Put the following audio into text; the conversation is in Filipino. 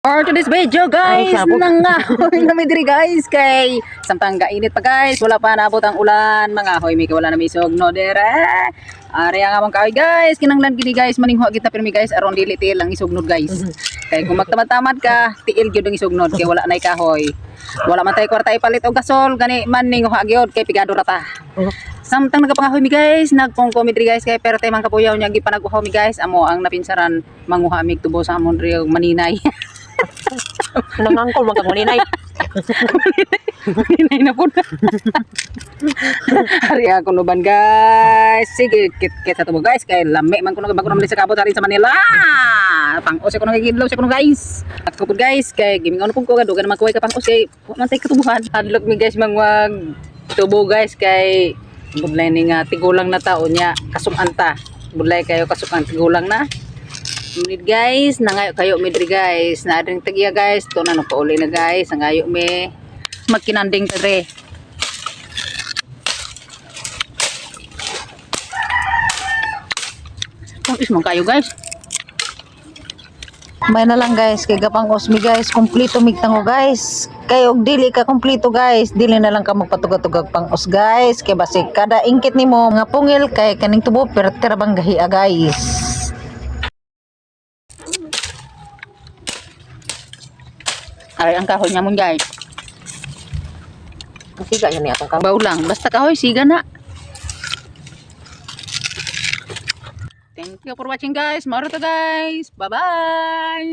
For today's video guys, nangahoy na diri guys kay samtang gainit pa guys, wala pa naabot ang ulan, mga hoy mi wala na misog no dere. Ari nga man kaoy guys, kinanglan gini guys maningho kita pirmi guys aron dili tiil ang isugnod guys. Kay kung magtamad-tamad ka, tiil gyud ang isugnod kay wala nay kahoy. Wala man tay kwarta ipalit og gasol gani man ning gyud kay pigado rata. Samtang nagapangahoy mi guys, nagpongko mi diri guys kay pero tay man kapuyaw nya gipanag-uhaw mi guys, amo ang napinsaran manguha mi tubo sa amon ri maninay. Nangangkol magkagulinay. Maninay na po na. Hari ako nuban guys. Sige, kit sa tubo guys. Kaya lami man ko nagbago naman sa kabot sa Manila. Pang-os ako nagigidlaw sa kuno guys. Ako po guys. Kaya giming ano po ko. Dugan naman kuhay ka pang-os. Kaya mantay katubuhan. Hadlok mi guys mangwag tubo guys. Kay budlay ni nga tigulang na tao niya. Kasumanta. Budlay kayo kasukan tigulang na. Minid guys, nangayo kayo midri guys. Na adring tagiya guys, to na pauli na guys. Nangayo me magkinanding tare. Kung ismong kayo guys. May na lang guys, kay gapang osmi guys, kumplito migtango guys. Kay og dili ka kumplito guys, dili na lang ka magpatugag-tugag pang os guys. Kay basig kada ingkit nimo nga pungil kay kaning tubo pero terabang gahiya guys. Ay, ang kahoy niya mo guys. Siga yan ni atong kabaw. Baw lang. Basta kahoy, siga na. Thank you for watching guys. Mauro to guys. Bye-bye.